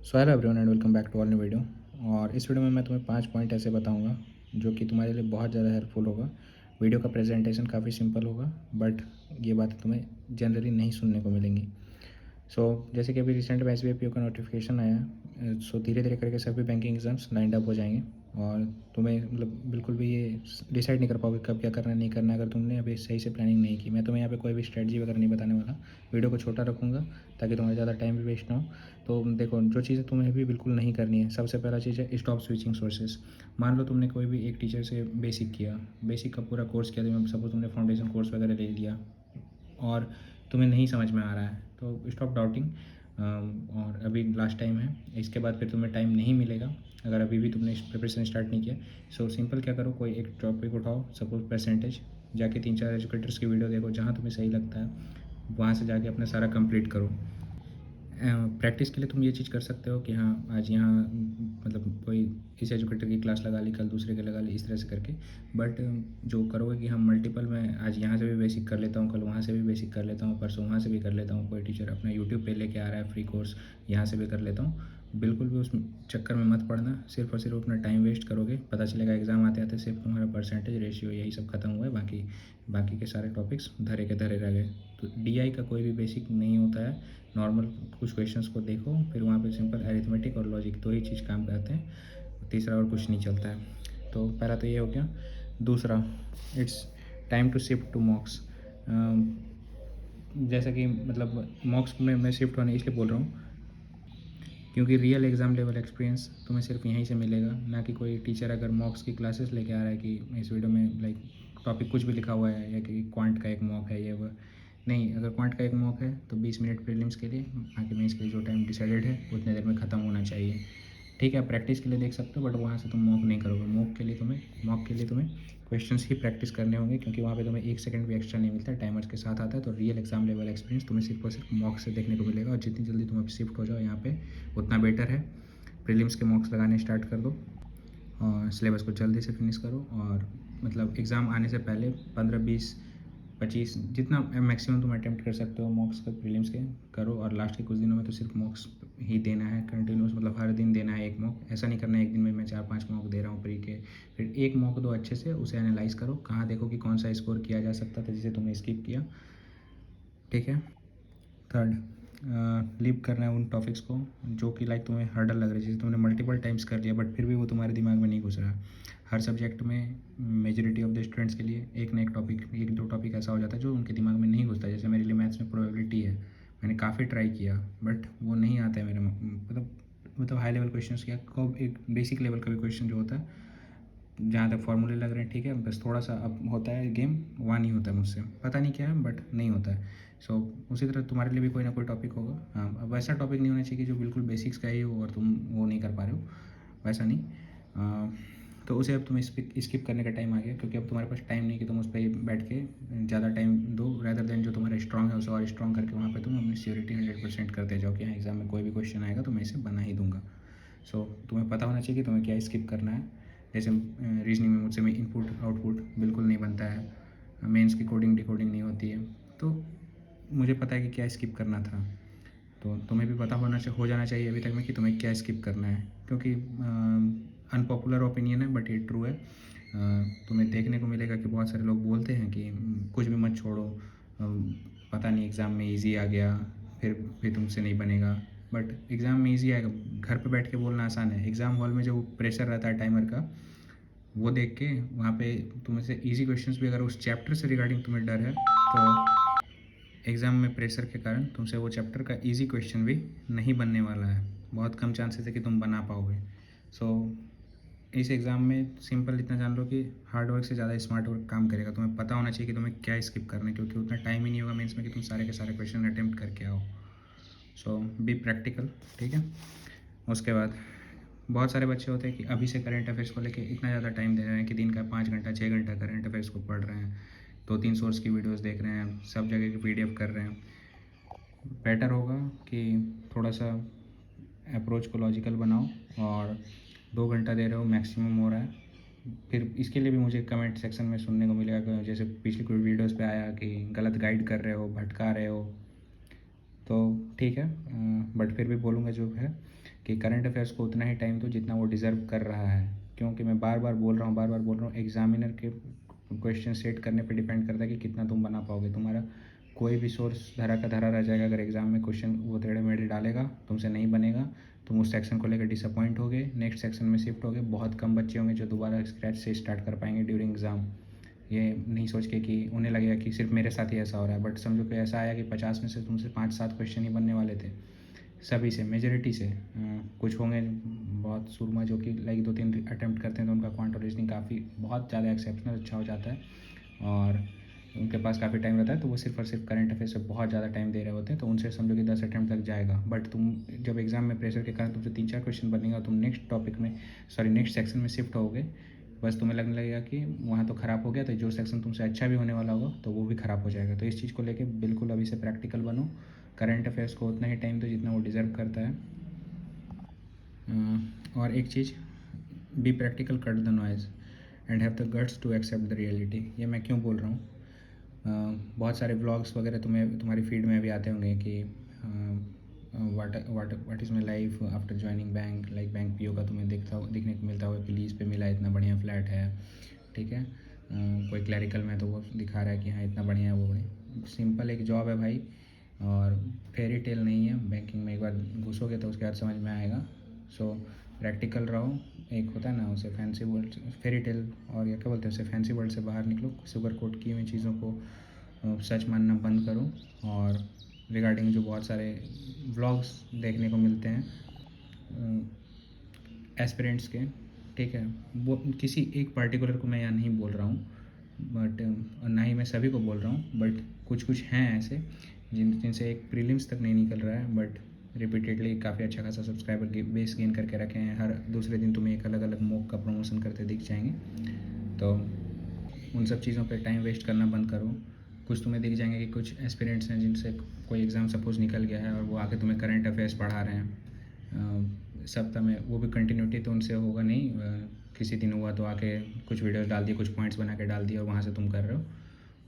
So hello everyone and welcome back to all new video. और इस video में मैं तुम्हें 5 पॉइंट ऐसे बताऊंगा जो कि तुम्हारे लिए बहुत ज़्यादा हेल्पफुल होगा। वीडियो का प्रेजेंटेशन काफ़ी सिंपल होगा, बट ये बातें तुम्हें जनरली नहीं सुनने को मिलेंगी। जैसे कि अभी रिसेंट में एसबीआईपीओ का नोटिफिकेशन आया है, धीरे धीरे करके सभी बैंकिंग एग्जाम्स लाइंड अप हो जाएंगे और तुम्हें मतलब बिल्कुल भी ये डिसाइड नहीं कर पाओगे कब क्या करना है नहीं करना है, अगर तुमने अभी सही से प्लानिंग नहीं की। मैं तुम्हें यहाँ पे कोई भी स्ट्रेटजी वगैरह नहीं बताने वाला, वीडियो को छोटा रखूँगा ताकि तुम्हारा ज़्यादा टाइम भी वेस्ट ना हो। तो देखो, जो चीज़ें तुम्हें भी बिल्कुल नहीं करनी है, सबसे पहला चीज़ है स्टॉप स्विचिंग सोर्सेज। मान लो तुमने कोई भी एक टीचर से बेसिक किया, बेसिक का पूरा कोर्स किया, तो सपोज तुमने फाउंडेशन कोर्स वगैरह ले लिया और तुम्हें नहीं समझ में आ रहा है, तो स्टॉप डाउटिंग। और अभी लास्ट टाइम है, इसके बाद फिर तुम्हें टाइम नहीं मिलेगा अगर अभी भी तुमने प्रिपरेशन स्टार्ट नहीं किया। सिंपल क्या करो, कोई एक टॉपिक उठाओ, सपोज परसेंटेज, जाके 3-4 एजुकेटर्स की वीडियो देखो, जहाँ तुम्हें सही लगता है वहाँ से जाके अपना सारा कंप्लीट करो। प्रैक्टिस के लिए तुम ये चीज़ कर सकते हो कि हाँ, आज यहाँ मतलब कोई इस एजुकेटर की क्लास लगा ली, कल दूसरे की लगा ली, इस तरह से करके। बट जो करोगे कि हम मल्टीपल में आज यहाँ से भी बेसिक कर लेता हूँ, कल वहाँ से भी बेसिक कर लेता हूँ, परसों वहाँ से भी कर लेता हूँ, कोई टीचर अपना यूट्यूब पे लेके आ रहा है फ्री कोर्स, यहाँ से भी कर लेता हूँ, बिल्कुल भी उस चक्कर में मत पड़ना। सिर्फ और सिर्फ अपना टाइम वेस्ट करोगे, पता चलेगा एग्ज़ाम आते आते सिर्फ तुम्हारा परसेंटेज रेशियो यही सब खत्म हुआ है, बाकी के सारे टॉपिक्स धरे के धरे रह गए। तो डीआई का कोई भी बेसिक नहीं होता है। नॉर्मल कुछ क्वेश्चंस को देखो, फिर वहाँ पे सिंपल अरिथमेटिक और लॉजिक दो ही चीज़ काम करते हैं, तीसरा और कुछ नहीं चलता है। तो पहला तो ये हो गया। दूसरा, it's time to shift to mocks. जैसा कि मतलब मॉक्स में मैं शिफ्ट होने इसलिए बोल रहा हूँ क्योंकि रियल एग्ज़ाम लेवल एक्सपीरियंस तुम्हें सिर्फ यहीं से मिलेगा, ना कि कोई टीचर अगर मॉक्स की क्लासेस लेके आ रहा है कि इस वीडियो में लाइक टॉपिक कुछ भी लिखा हुआ है या कि क्वांट का एक मॉक है ये वो। नहीं, अगर क्वांट का एक मॉक है तो 20 मिनट प्रीलिम्स के लिए, बाकी मेंस के लिए जो टाइम डिसाइडेड है उतने देर में ख़त्म होना चाहिए। ठीक है, प्रैक्टिस के लिए देख सकते हो, बट वहाँ से तुम मॉक नहीं करोगे। मॉक के लिए तुम्हें क्वेश्चंस ही प्रैक्टिस करने होंगे, क्योंकि वहाँ पे तुम्हें 1 सेकंड भी एक्स्ट्रा नहीं मिलता है, टाइमर्स के साथ आता है। तो रियल एग्जाम लेवल एक्सपीरियंस तुम्हें सिर्फ और सिर्फ मॉक से देखने को मिलेगा, और जितनी जल्दी तुम अब शिफ्ट हो जाओ यहाँ पे उतना बेटर है। प्रीलिम्स के मॉक्स लगाने स्टार्ट कर दो और सिलेबस को जल्दी से फिनिश करो, और मतलब एग्ज़ाम आने से पहले 15-20-25 जितना मैक्सिमम तुम अटैम्प्ट कर सकते हो मॉक्स का प्रीलिम्स के करो। और लास्ट के कुछ दिनों में तो सिर्फ मॉक्स ही देना है कंटिन्यूस, मतलब हर दिन देना है एक मॉक। ऐसा नहीं करना है एक दिन में मैं 4-5 मॉक दे रहा हूँ प्री के। फिर एक मॉक दो अच्छे से, उसे एनालाइज करो, कहाँ देखो कि कौन सा स्कोर किया जा सकता था जिसे तुमने स्किप किया। ठीक है। थर्ड, लीव करना है उन टॉपिक्स को जो कि लाइक तुम्हें हर्डल लग रही है, जैसे तुमने मल्टीपल टाइम्स कर लिया बट फिर भी वो तुम्हारे दिमाग में नहीं घुस रहा। हर सब्जेक्ट में मेजॉरिटी ऑफ द स्टूडेंट्स के लिए एक ना एक टॉपिक, एक दो टॉपिक ऐसा हो जाता है जो उनके दिमाग में नहीं घुसता। जैसे मेरे लिए मैथ्स में प्रोबेबिलिटी है, मैंने काफ़ी ट्राई किया बट वो नहीं आता है मेरे मतलब हाई लेवल क्वेश्चन किया, कब एक बेसिक लेवल का भी क्वेश्चन जो होता है जहाँ तक फार्मूले लग रहे हैं, ठीक है, बस थोड़ा सा अब होता है गेम, वहाँ नहीं होता है मुझसे, पता नहीं क्या है बट नहीं होता है। उसी तरह तुम्हारे लिए भी कोई ना कोई टॉपिक होगा। हाँ, अब वैसा टॉपिक नहीं होना चाहिए कि जो बिल्कुल बेसिक्स का ही हो और तुम वो नहीं कर पा रहे हो, वैसा नहीं। तो उसे अब तुम्हें स्किप करने का टाइम आ गया, क्योंकि अब तुम्हारे पास टाइम नहीं कि तुम उस पर बैठ के ज़्यादा टाइम दो, रैदर देन जो तुम्हारा स्ट्रॉन्ग है उसे और स्ट्रॉन्ग करके वहाँ पे तुम अपनी श्योरिटी 100% करते जाओ कि हाँ, एग्ज़ाम में कोई भी क्वेश्चन आएगा तो मैं इसे बना ही दूंगा। तुम्हें पता होना चाहिए कि तुम्हें क्या स्किप करना है। जैसे रीजनिंग में मुझसे में इनपुट आउटपुट बिल्कुल नहीं बनता है, मेंस की कोडिंग डिकोडिंग नहीं होती है, तो मुझे पता है कि क्या स्किप करना था। तो तुम्हें भी पता हो जाना चाहिए अभी तक में कि तुम्हें क्या स्किप करना है, क्योंकि अनपॉपुलर ओपिनियन है बट ये ट्रू है। तुम्हें देखने को मिलेगा कि बहुत सारे लोग बोलते हैं कि कुछ भी मत छोड़ो, पता नहीं एग्ज़ाम में इजी आ गया फिर तुमसे नहीं बनेगा। बट एग्ज़ाम में इजी आएगा, घर पे बैठ के बोलना आसान है, एग्ज़ाम हॉल में जो प्रेशर रहता है टाइमर का, वो देख के वहाँ पे तुम्हें से ईजी क्वेश्चंस भी, अगर उस चैप्टर से रिगार्डिंग तुम्हें डर है तो एग्ज़ाम में प्रेशर के कारण तुमसे वो चैप्टर का ईजी क्वेश्चन भी नहीं बनने वाला है, बहुत कम चांसेस है कि तुम बना पाओगे। इस एग्ज़ाम में सिंपल इतना जान लो कि हार्ड वर्क से ज़्यादा स्मार्ट वर्क काम करेगा। तुम्हें पता होना चाहिए कि तुम्हें क्या स्किप करना है, क्योंकि उतना टाइम ही नहीं होगा मेंस में कि तुम सारे के सारे क्वेश्चन अटैम्प्ट करके आओ। Be practical. ठीक है। उसके बाद बहुत सारे बच्चे होते हैं कि अभी से करंट अफेयर्स को लेके इतना ज़्यादा टाइम दे रहे हैं कि दिन का 5 घंटा 6 घंटा करंट अफेयर्स को पढ़ रहे हैं, 2-3 सोर्स की वीडियोस देख रहे हैं, सब जगह की पीडीएफ कर रहे हैं। बेटर होगा कि थोड़ा सा अप्रोच को लॉजिकल बनाओ, और 2 घंटा दे रहे हो मैक्सिमम हो रहा है। फिर इसके लिए भी मुझे कमेंट सेक्शन में सुनने को मिलेगा, जैसे पिछली कोई वीडियोस पे आया कि गलत गाइड कर रहे हो, भटका रहे हो, तो ठीक है, बट फिर भी बोलूँगा जो है कि करंट अफेयर्स को उतना ही टाइम दो जितना वो डिज़र्व कर रहा है, क्योंकि मैं बार बार बोल रहा हूँ एग्जामिनर के क्वेश्चन सेट करने पे डिपेंड करता है कि कितना तुम बना पाओगे। तुम्हारा कोई भी सोर्स धरा का धरा रह जाएगा अगर एग्ज़ाम में क्वेश्चन वो टेढ़े मेढ़े डालेगा, तुमसे नहीं बनेगा, तुम उस सेक्शन को लेकर डिसअपॉइंट होगे, नेक्स्ट सेक्शन में शिफ्ट होगे। बहुत कम बच्चे होंगे जो दोबारा स्क्रैच से स्टार्ट कर पाएंगे ड्यूरिंग एग्ज़ाम, ये नहीं सोच के कि उन्हें लगेगा कि सिर्फ मेरे साथ ही ऐसा हो रहा है। बट समझो कि ऐसा आया कि 50 में से तुमसे 5-7 क्वेश्चन ही बनने वाले थे, सभी से, मेजॉरिटी से। कुछ होंगे बहुत सुरमा जो कि लाइक 2-3 अटैम्प्ट करते हैं तो उनका क्वांट और रीजनिंग काफ़ी बहुत ज़्यादा एक्सेप्शनल अच्छा हो जाता है और उनके पास काफ़ी टाइम रहता है, तो वो सिर्फ और सिर्फ करंट अफेयर से बहुत ज़्यादा टाइम दे रहे होते हैं, तो उनसे समझो कि 10 अटैम्प्ट लग जाएगा। बट तुम जब एग्ज़ाम में प्रेशर के कारण तुमसे 3-4 क्वेश्चन बनेगा, तुम नेक्स्ट सेक्शन में शिफ्ट होगे, बस तुम्हें लगने लगेगा कि वहाँ तो ख़राब हो गया, तो जो सेक्शन तुमसे अच्छा भी होने वाला होगा तो वो भी ख़राब हो जाएगा। तो इस चीज़ को लेके बिल्कुल अभी से प्रैक्टिकल बनो, करंट अफेयर्स को उतना ही टाइम दो जितना वो डिज़र्व करता है। और एक चीज़, be practical, cut the noise and have the guts to accept the reality. ये मैं क्यों बोल रहा हूँ, बहुत सारे ब्लॉग्स वगैरह तुम्हारी फीड में भी आते होंगे कि what is my life after joining bank, like bank PO का तुम्हें दिखने को मिलता हुआ कि लीज पे मिला, इतना बढ़िया फ्लैट है, ठीक है। कोई क्लैरिकल में तो वो दिखा रहा है कि हाँ इतना बढ़िया है, वो बढ़िया। सिंपल एक जॉब है भाई, और फेरी टेल नहीं है। बैंकिंग में एक बार घुसोगे तो उसके बाद समझ में आएगा। सो प्रैक्टिकल रहो। एक होता है ना उसे फैंसी वर्ल्ड, फेरी टेल, और या क्या बोलते हैं उसे, फैंसी वर्ल्ड से बाहर निकलो। सुगर कोट की हुई चीज़ों को सच मानना बंद करो। और रिगार्डिंग जो बहुत सारे व्लॉग्स देखने को मिलते हैं एस्पिरेंट्स के, ठीक है, वो किसी एक पर्टिकुलर को मैं यहाँ नहीं बोल रहा हूँ, बट ना ही मैं सभी को बोल रहा हूँ, बट कुछ कुछ हैं ऐसे जिनसे एक प्रीलिम्स तक नहीं निकल रहा है, बट रिपीटेडली काफ़ी अच्छा खासा सब्सक्राइबर बेस गेन करके रखे हैं। हर दूसरे दिन तुम्हें एक अलग अलग मॉक का प्रमोशन करते दिख जाएंगे। तो उन सब चीज़ों पे टाइम वेस्ट करना बंद करो। कुछ तुम्हें दिख जाएंगे कि कुछ एस्पिरेंट्स हैं जिनसे कोई एग्ज़ाम सपोज़ निकल गया है और वो आके तुम्हें करंट अफेयर्स पढ़ा रहे हैं सप्ताह में, वो भी कंटिन्यूटी तो उनसे होगा नहीं। किसी दिन हुआ तो आके कुछ वीडियोस डाल दिए, कुछ पॉइंट्स बना के डाल दिए और वहाँ से तुम कर रहे हो,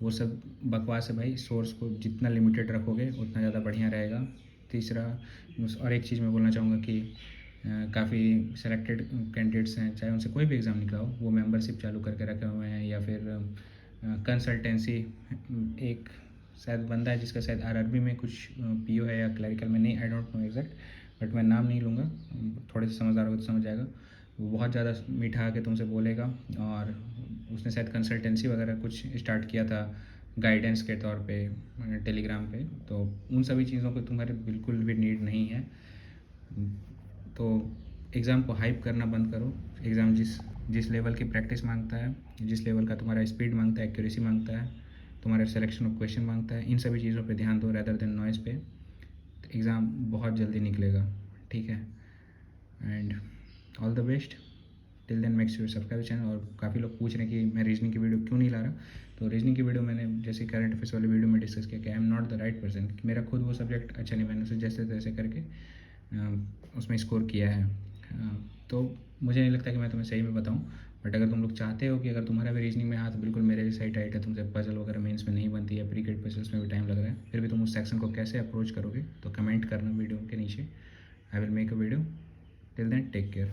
वो सब बकवास है भाई। सोर्स को जितना लिमिटेड रखोगे उतना ज़्यादा बढ़िया रहेगा। तीसरा, और एक चीज़ मैं बोलना चाहूँगा कि काफ़ी सेलेक्टेड कैंडिडेट्स हैं, चाहे उनसे कोई भी एग्ज़ाम निकला हो, वो मेंबरशिप चालू करके रखे हुए हैं, या फिर कंसल्टेंसी। एक शायद बंदा है जिसका शायद आरआरबी में कुछ पीओ है या क्लरिकल में, नहीं, I don't know exact, but मैं नाम नहीं लूँगा, थोड़े से समझदार हो तो समझ जाएगा। वो बहुत ज़्यादा मीठा आके तुमसे बोलेगा, और उसने शायद कंसल्टेंसी वगैरह कुछ स्टार्ट किया था गाइडेंस के तौर पे टेलीग्राम पे। तो उन सभी चीज़ों को तुम्हारे बिल्कुल भी नीड नहीं है। तो एग्ज़ाम को हाइप करना बंद करो। एग्ज़ाम जिस लेवल की प्रैक्टिस मांगता है, जिस लेवल का तुम्हारा स्पीड मांगता है, एक्यूरेसी मांगता है, तुम्हारा सिलेक्शन ऑफ क्वेश्चन मांगता है, इन सभी चीज़ों पे ध्यान दो रेदर देन नॉइज़ पे। तो एग्ज़ाम बहुत जल्दी निकलेगा, ठीक है। And all the best. Till then make sure subscribe channel. और काफ़ी लोग पूछ रहे हैं कि मैं रीजनिंग की वीडियो क्यों नहीं ला रहा, तो रीजनिंग की वीडियो मैंने जैसे करंट अफेयर्स वाली वीडियो में डिस्कस किया कि I am not the right person. मेरा खुद वो सब्जेक्ट अच्छा नहीं, मैंने उसे जैसे तैसे करके उसमें स्कोर किया है। तो मुझे नहीं लगता कि मैं तुम्हें सही में बताऊं, बट अगर तुम लोग चाहते हो कि अगर तुम्हारा भी रीजनिंग में हाथ बिल्कुल मेरे जैसा ही टाइट है, तुमसे पजल वगैरह मेंस में नहीं बनती है, प्री गेट पजल्स में भी टाइम लग रहा है, फिर भी तुम उस सेक्शन को कैसे अप्रोच करोगे, तो कमेंट करना वीडियो के नीचे। I will make a video. Till then take care.